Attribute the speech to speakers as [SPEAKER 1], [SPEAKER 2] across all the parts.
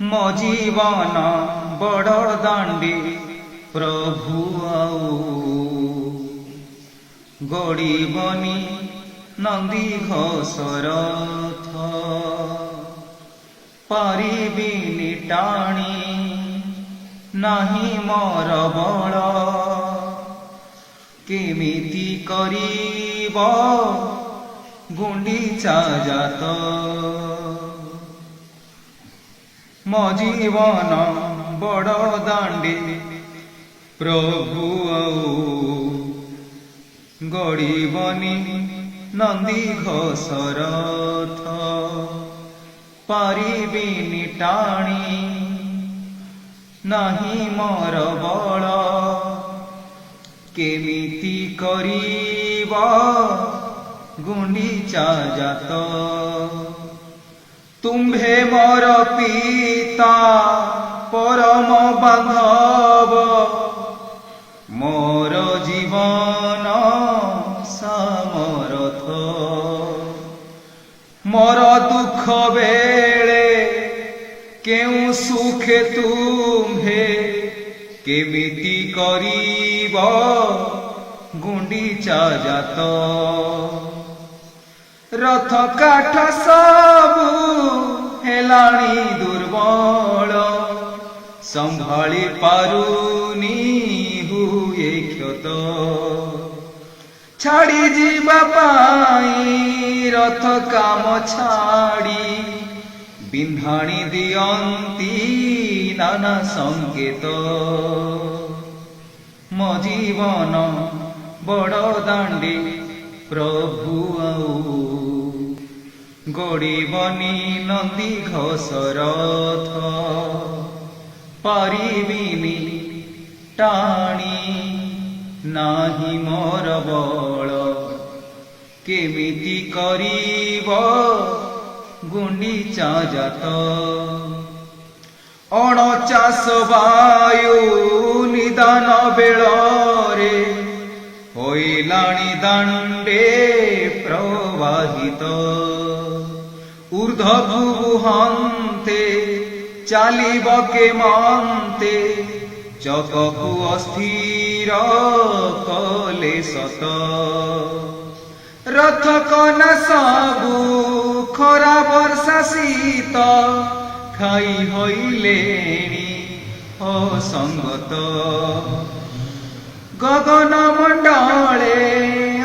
[SPEAKER 1] ମୋ ଜୀବନ ବଡ଼ ଦାଣ୍ଡି ପ୍ରଭୁ ଆଉ ଗଡ଼ିବନି ନନ୍ଦିଘୋଷ ରଥ। ପାରିବିନି ଟାଣି ନାହିଁ ମୋର ବଳ, କେମିତି କରିବ ଗୁଣ୍ଡିଚା ଜାତ। ମୋ ଜୀବନ ବଡ଼ ଦାଣ୍ଡି ପ୍ରଭୁ ଆଉ ଗଡ଼ିବନି ନନ୍ଦିଘୋଷ ରଥ। ପାରିବିନି ଟାଣି ନାହିଁ ମୋର ବଳ, କେମିତି କରିବ ଗୁଣ୍ଡିଚା ଜାତ। ତୁମ୍ଭେ ମୋର ପିତା ପରମ ବାନ୍ଧବ, ମୋର ଜୀବନ ସମରଥ। ମୋର ଦୁଃଖ ବେଳେ କେଉଁ ସୁଖେ ତୁମ୍ଭେ କେମିତି କରିବ ଗୁଣ୍ଡିଚା ଜାତ। ରଥ କାଠ ସବୁ ହେଲାଣି ଦୁର୍ବଳ, ସମ୍ଭାଳି ପାରୁନି ହୁଏ କ୍ଷତ। ଛାଡ଼ି ଯିବା ପାଇଁ ରଥ କାମ ଛାଡ଼ି ବିନ୍ଧାଣି ଦିଅନ୍ତି ନାନା ସଂକେତ। ମୋ ଜୀବନ ବଡ଼ ଦାଣ୍ଡି ପ୍ରଭୁ ଆଉ ଗଡ଼ିବନି ନନ୍ଦିଘୋଷ ରଥ। ପାରିବିନି ଟାଣି ନାହିଁ ମୋର ବଳ, କେମିତି କରିବ ଗୁଣ୍ଡିଚା ଜାତ। ଅଣଚାଷ ବାୟୁ ନିଦାନ ବେଳରେ ହୋଇଲାଣି ଦାଣ୍ଡେ ପ୍ରବାହିତ। ଊର୍ଦ୍ଧ୍ୱ ବୁହାନ୍ତେ ଚାଲିବ କେମନ୍ତେ, ଚକକୁ ଅସ୍ଥିର କଲେ ସତ। ରଥ କନା ସବୁ ଖରା ବର୍ଷା ଶୀତ, ଖାଇ ହୋଇଲେଣି ଅସଙ୍ଗତ। ଗଗନ ମଣ୍ଡଳେ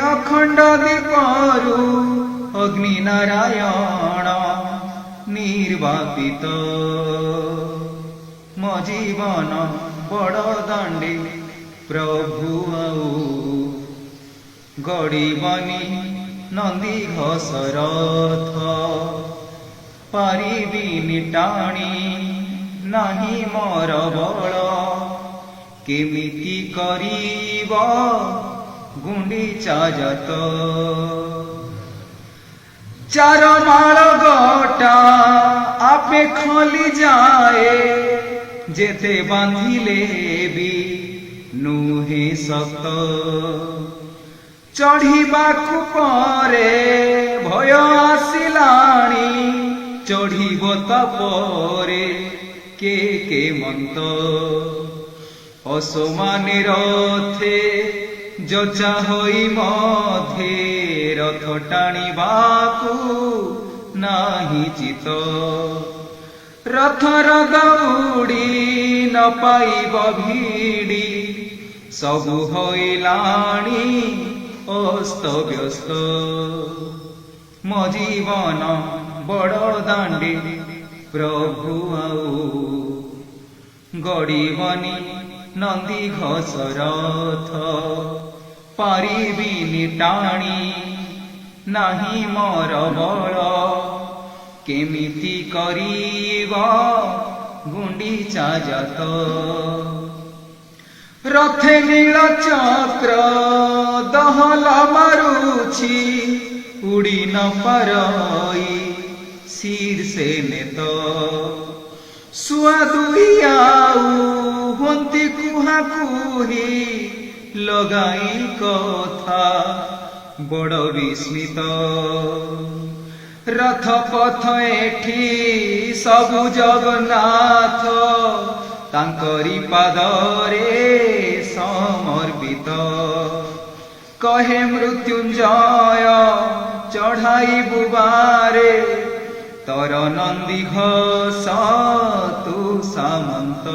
[SPEAKER 1] ଅଖଣ୍ଡ ଦୀପରୁ ଅଗ୍ନି ନାରାୟଣ ନିର୍ବାପିତ। ମୋ ଜୀବନ ବଡ଼ ଦାଣ୍ଡି ପ୍ରଭୁ ଆଉ ଗଡ଼ିବନି ନନ୍ଦିଘୋଷ ରଥ। ପାରିବିନି ଟାଣି ନାହିଁ ମୋର ବଳ, କେମିତି କରିବ ଗୁଣ୍ଡିଚା ଜାତ। ଚାରମାଳ ଗୋଟା ଆପେ ଖୋଲି ଯାଏ, ଯେତେ ବାନ୍ଧିଲେ ବି ନୁହେଁ ଶକ୍ତ। ଚଢ଼ିବାକୁ ପରେ ଭୟ ଆସିଲାଣି, ଚଢ଼ିବ ତାପରେ କେ ମନ୍ତ। ଅସମାନେ ରଥେ ଯଚା ହୋଇ ମଧ୍ୟେ, ରଥ ଟାଣିବାକୁ ନାହିଁ ଚିତ। ରଥର ଦଉଡ଼ି ନ ପାଇବ ଭିଡ଼ି, ସବୁ ହୋଇଲାଣି ଅସ୍ତବ୍ୟସ୍ତ। ମୋ ଜୀବନ ବଡ଼ ଦାଣ୍ଡି ପ୍ରଭୁ ଆଉ ଗଡ଼ିବନି ନନ୍ଦିଘୋଷ ରଥ। ପାରିବିନି ଟାଣି ନାହିଁ ମୋର ବଳ, କେମିତି କରିବ ଗୁଣ୍ଡିଚା ଜାତ। ରଥେ ନୀଳ ଚକ୍ର ଦହଲ ମାରୁଛି, ଉଡ଼ି ନ ପାରଇ ଶୀର୍ଷେ ନେତ। ଶୁଆ ଦୁଇ ଆଉ ହୁଅନ୍ତି କୁହା କୁହି, ଲଗାଇ କଥା ବଡ଼ ବିସ୍ମିତ। रथ पथ एठी सबु जगन्नाथ तांकरी पादरे समर्पित कहे मृत्युंजय चढ़ाई बुबारे तर नंदी घोष तू सामंत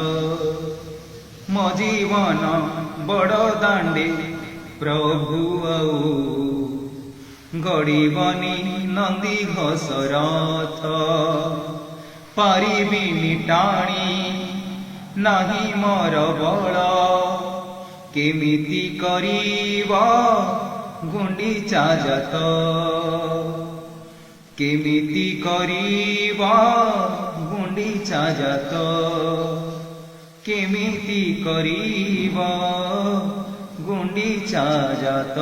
[SPEAKER 1] मो जीवन बड़ दांडे प्रभु गड़बनी नंदी घोष रथ पारिबिनी टाणी नाही मोर बल केमिति करिब गुंडीचा जात केमिति करिब गुंडीचा जात केमिति करिब गुंडीचा जात।